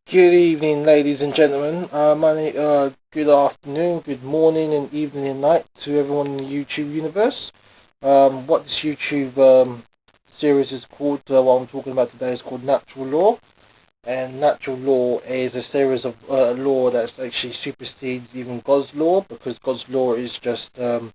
Good evening, ladies and gentlemen. Good afternoon, good morning, and evening and night to everyone in the YouTube universe. What this YouTube series is called, what I'm talking about today, is called Natural Law. And natural law is a series of law that actually supersedes even God's law, because God's law is just a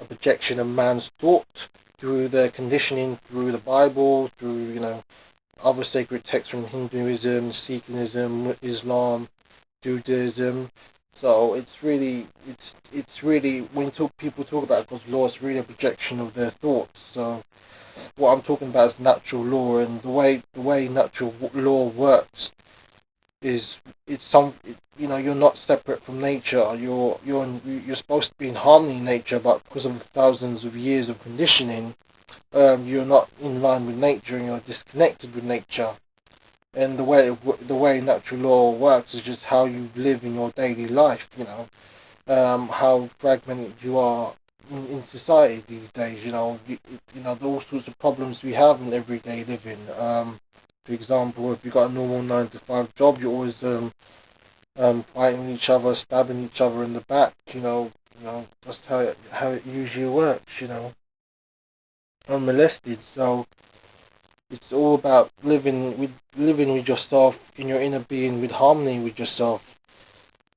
projection of man's thought through their conditioning, through the Bible, through other sacred texts from Hinduism, Sikhism, Islam, Judaism. So it's really when people talk about God's law, it's really a projection of their thoughts. So what I'm talking about is natural law, and the way natural law works is you're not separate from nature. You're supposed to be in harmony with nature, but because of thousands of years of conditioning, you're not in line with nature, and you're disconnected with nature. And the way natural law works is just how you live in your daily life. How fragmented you are in society these days. All sorts of problems we have in everyday living. For example, if you've got a normal 9 to 5 job, you're always fighting each other, stabbing each other in the back. That's how it usually works. Unmolested. So it's all about living with yourself in your inner being, with harmony with yourself,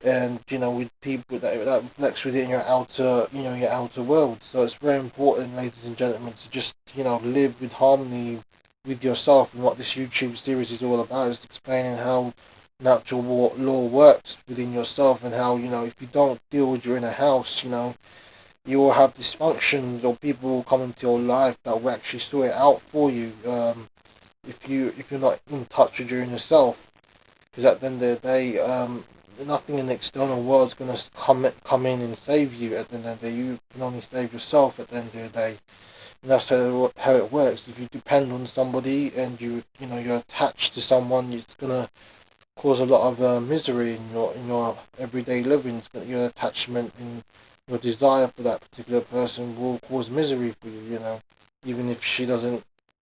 and with people that reflects within your outer world. So it's very important, ladies and gentlemen, to just live with harmony with yourself. And what this YouTube series is all about is explaining how natural law works within yourself, and how if you don't deal with your inner house, you will have dysfunctions, or people will come into your life that will actually sort it out for you. If you're not in touch with your inner self, because at the end of the day, nothing in the external world is going to come in and save you. At the end of the day, you can only save yourself at the end of the day, and that's how it works. If you depend on somebody, and you're attached to someone, it's going to cause a lot of misery in your everyday living. Your attachment and your desire for that particular person will cause misery for you. Even if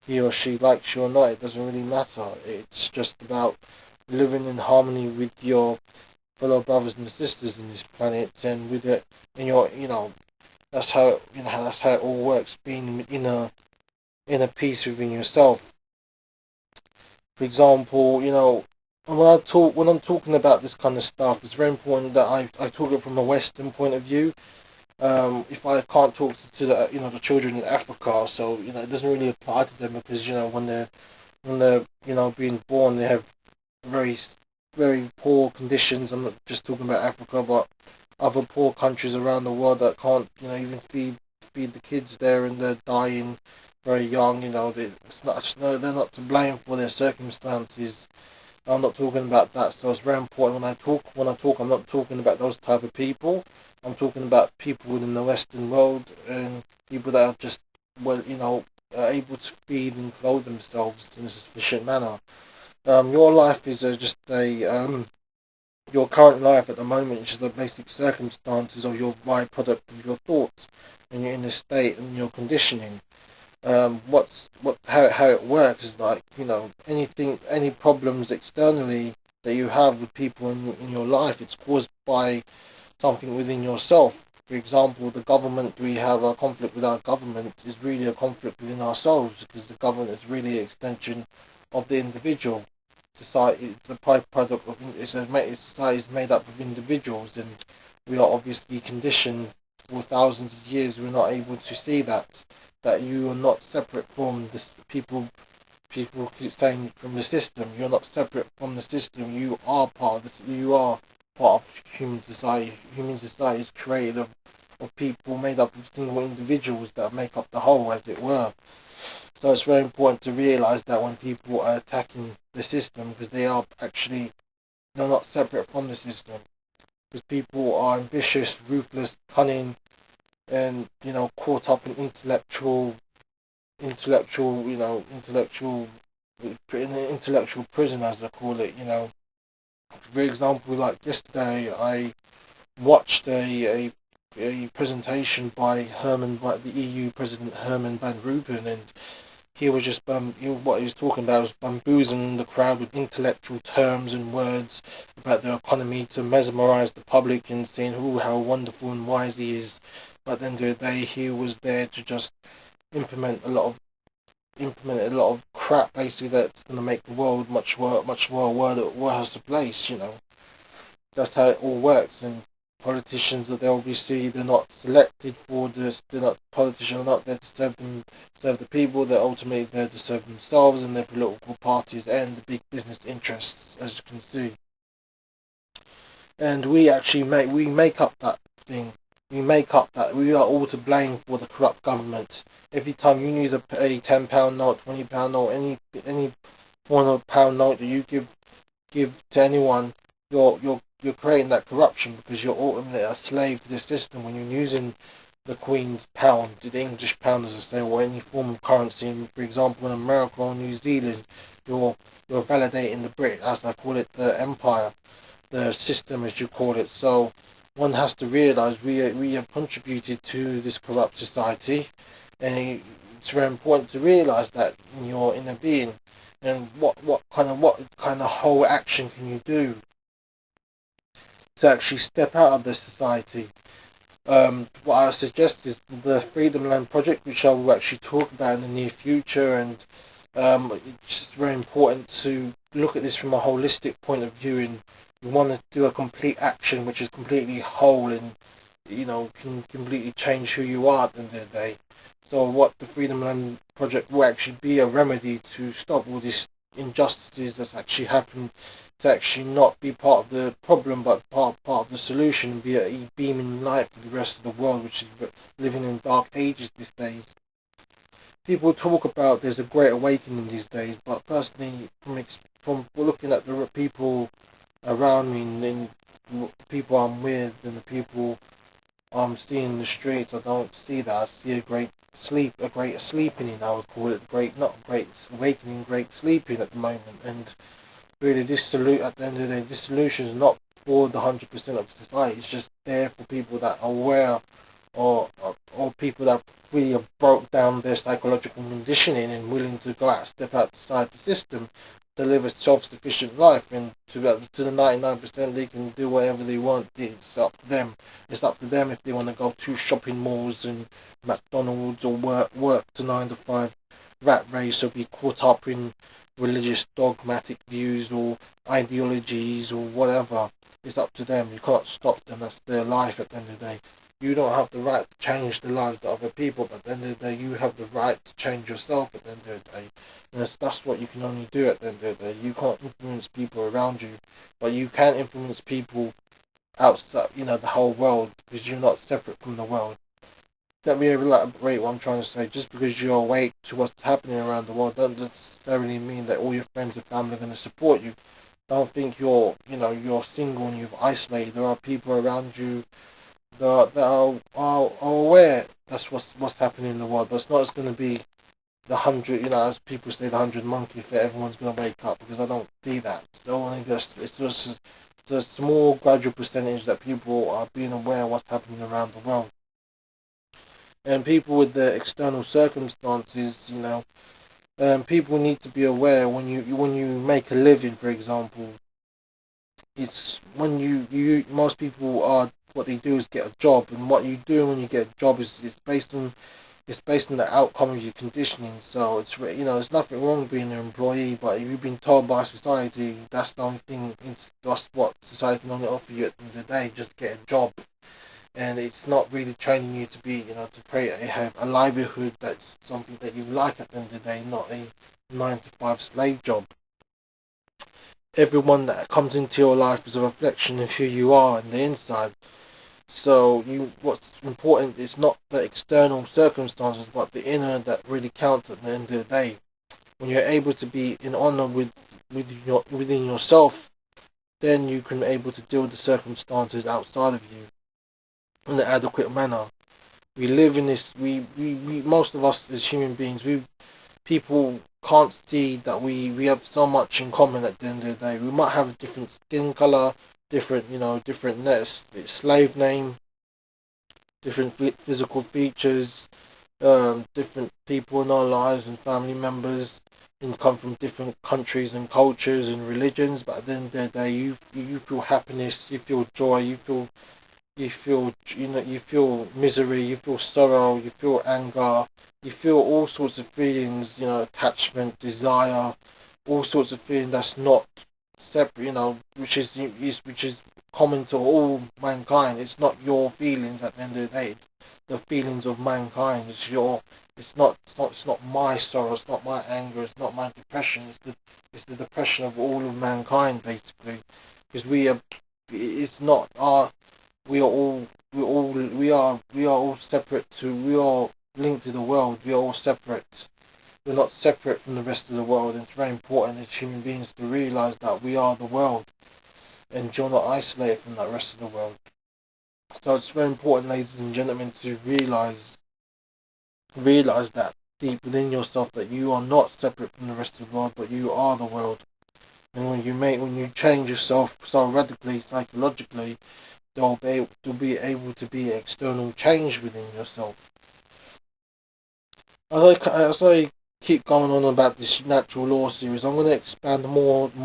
he or she likes you or not, it doesn't really matter. It's just about living in harmony with your fellow brothers and sisters in this planet, and with it, and that's how it all works. Being in a peace within yourself. For example, when I'm talking about this kind of stuff, it's very important that I talk it from a Western point of view. If I can't talk to the children in Africa, so it doesn't really apply to them, because when they're being born, they have very very poor conditions. I'm not just talking about Africa, but other poor countries around the world that can't even feed the kids there, and they're dying very young. They're not to blame for their circumstances. I'm not talking about that. So it's very important when I talk, I'm not talking about those type of people. I'm talking about people within the Western world, and people that are just are able to feed and clothe themselves in a sufficient manner. Your life is just your current life at the moment is just the basic circumstances of your byproduct of your thoughts and your inner state and your conditioning. How it works is like, any problems externally that you have with people in your life, it's caused by something within yourself. For example, the government, we have a conflict with our government, is really a conflict within ourselves, because the government is really an extension of the individual. Society is the byproduct of society is made up of individuals, and we are obviously conditioned for thousands of years. We're not able to see that you are not separate from the people. People keep saying from the system. You're not separate from the system. You are part of it. You are part of human society. Human society is created of people made up of single individuals that make up the whole, as it were. So it's very important to realise that when people are attacking the system, because they're not separate from the system. Because people are ambitious, ruthless, cunning, and caught up in intellectual prison, as I call it. For example, like yesterday, I watched a presentation by the EU President Herman van Rompuy, and he was just what he was talking about was bamboozling the crowd with intellectual terms and words about the economy to mesmerize the public and saying, "Oh, how wonderful and wise he is." But at the end of the day, he was there to just implement a lot of crap, basically, that's going to make the world much more worse a place. That's how it all works. And politicians, that they obviously they're not selected for this. They're not politicians are not there to serve the people. They're ultimately there to serve themselves and their political parties and the big business interests, as you can see. And we actually make up that thing. We make up that we are all to blame for the corrupt government. Every time you use a £10 note, £20 note, any form of pound note that you give to anyone, you're creating that corruption, because you're ultimately a slave to the system when you're using the Queen's pound, the English pound, as I say, or any form of currency. For example, in America or New Zealand, you're validating the Brit, as I call it, the empire, the system, as you call it. So one has to realise we have contributed to this corrupt society, and it's very important to realise that in your inner being. And what kind of whole action can you do to actually step out of this society? What I suggest is the Freedom Land Project, which I will actually talk about in the near future, and it's just very important to look at this from a holistic point of view, and you want to do a complete action which is completely whole and can completely change who you are at the end of the day. So what the Freedom Land Project will actually be a remedy to stop all these injustices that's actually happened, to actually not be part of the problem but part of the solution, and be a beaming light for the rest of the world, which is living in dark ages these days. People talk about there's a great awakening these days, but personally, from looking at the people around me and the people I'm with and the people I'm seeing in the streets, I don't see that. I see a great sleeping, I would call it, not great awakening, great sleeping at the moment. And really, at the end of the day, this solution is not for the 100% of society. It's just there for people that are aware, or people that really have broke down their psychological conditioning and willing to step outside the system, to live a self-sufficient life, and to the 99% they can do whatever they want. It's up to them. It's up to them if they want to go to shopping malls and McDonald's, or work to 9 to 5 rat race, or be caught up in religious dogmatic views or ideologies or whatever. It's up to them. You can't stop them. That's their life at the end of the day. You don't have the right to change the lives of other people, but at the end of the day, you have the right to change yourself at the end of the day. And that's what you can only do at the end of the day. You can't influence people around you, but you can influence people outside, the whole world, because you're not separate from the world. Let me elaborate what I'm trying to say. Just because you're awake to what's happening around the world doesn't necessarily mean that all your friends and family are going to support you. Don't think you're single and you've isolated. There are people around you that are aware that's what's happening in the world. But it's not going to be the 100, as people say, the 100 monkeys that everyone's going to wake up, because I don't see that. So I think it's just the small gradual percentage that people are being aware of what's happening around the world. And people with the external circumstances, people need to be aware when you make a living, for example. It's when most people are, what they do is get a job, and what you do when you get a job is based on the outcome of your conditioning. So there's nothing wrong with being an employee, but if you've been told by society that's the only thing, that's what society can only offer you at the end of the day, just get a job. And it's not really training you to be, to create a livelihood that's something that you like at the end of the day, not a 9 to 5 slave job. Everyone that comes into your life is a reflection of who you are on the inside. So what's important is not the external circumstances, but the inner that really counts at the end of the day. When you're able to be in honor within yourself, then you can be able to deal with the circumstances outside of you in an adequate manner. We live in this. We most of us as human beings, people can't see that we have so much in common at the end of the day. We might have a different skin color, different slave name, different physical features, different people in our lives and family members, and come from different countries and cultures and religions. But at the end of the day, you feel happiness, you feel joy, you feel misery, you feel sorrow, you feel anger, you feel all sorts of feelings, attachment, desire, all sorts of feelings that's not separate, which is common to all mankind. It's not your feelings at the end of the day. It's the feelings of mankind. It's not my sorrow. It's not my anger. It's not my depression. It's the depression of all of mankind, basically, because it's not our. We are all separate we are linked to the world. We are all separate. We're not separate from the rest of the world, and it's very important as human beings to realise that we are the world, and you're not isolated from that rest of the world. So it's very important, ladies and gentlemen, to realise that deep within yourself that you are not separate from the rest of the world, but you are the world. And when you change yourself so radically, psychologically, there'll be able to be external change within yourself. As I keep going on about this natural law series, I'm going to expand more. I'm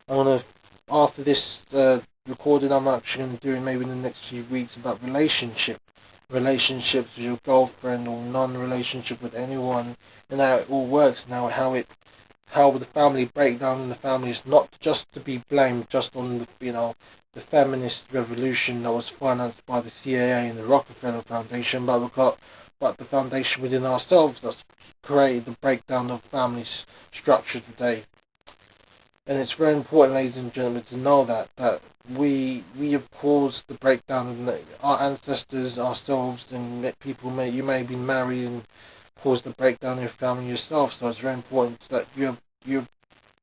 going to, after this recording, I'm actually going to do it maybe in the next few weeks about relationships with your girlfriend or non-relationship with anyone, and how it all works now, how the family breakdown in the family is not just to be blamed just on the feminist revolution that was financed by the CIA and the Rockefeller Foundation, but the foundation within ourselves that's created the breakdown of family structure today. And it's very important, ladies and gentlemen, to know that we have caused the breakdown of our ancestors, ourselves, and you may be married and cause the breakdown of your family yourself. So it's very important that you're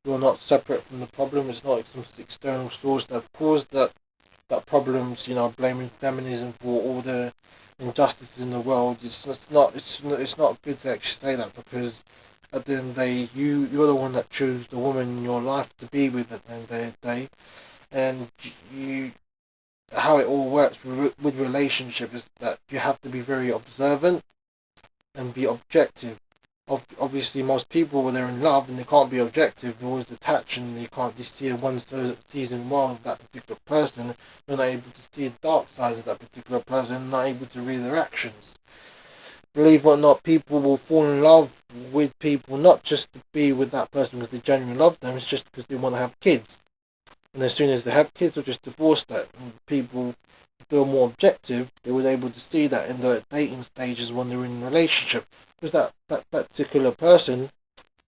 not separate from the problem. It's not some external source that caused that problems. Blaming feminism for all the injustices in the world. It's not good to actually say that, because at the end of the day, you're the one that chose the woman in your life to be with at the end of the day, and how it all works with relationship is that you have to be very observant and be objective. Obviously, most people, when they're in love and they can't be objective, they're always attached, and you can't just see one season one of that particular person. You're not able to see the dark side of that particular person, not able to read their actions. Believe it or not, people will fall in love with people not just to be with that person because they genuinely love them, it's just because they want to have kids. And as soon as they have kids, they'll just divorce that. And people who are more objective, they were able to see that in the dating stages when they're in a relationship. Because that particular person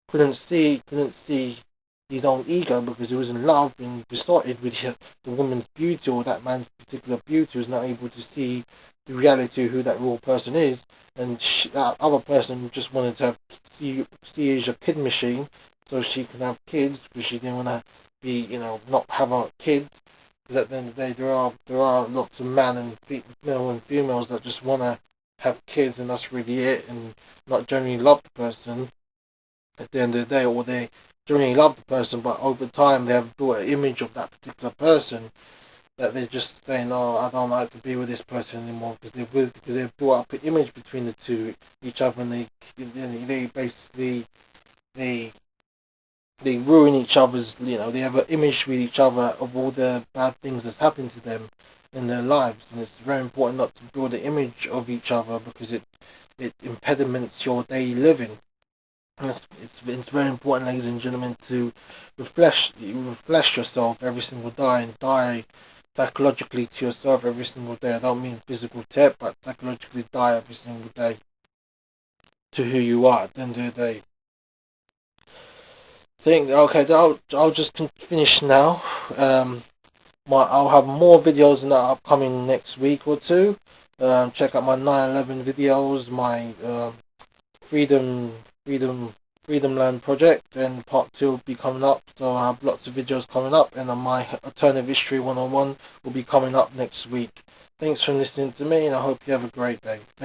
couldn't see his own ego, because he was in love and besotted with the woman's beauty, or that man's particular beauty, was not able to see the reality of who that real person is. And that other person just wanted to see as a kid machine, so she can have kids, because she didn't want to be, not have a kid. Because at the end of the day, there are lots of male and females that just want to have kids, and that's really it, and not generally love the person at the end of the day, or they generally love the person, but over time they have built an image of that particular person that they're just saying, oh, I don't like to be with this person anymore, because they've built up an image between each other, and they basically they ruin each other's, they have an image with each other of all the bad things that's happened to them in their lives. And it's very important not to build an image of each other, because it impediments your daily living. And it's very important, ladies and gentlemen, to refresh yourself every single day, and die psychologically to yourself every single day. I don't mean physical death, but psychologically die every single day to who you are at the end of the day. Okay, I'll just finish now. I'll have more videos in that upcoming next week or two. Check out my 9/11 videos, my Freedom Land project, and part 2 will be coming up. So I have lots of videos coming up, and my Alternative History 101 will be coming up next week. Thanks for listening to me, and I hope you have a great day. Thank you.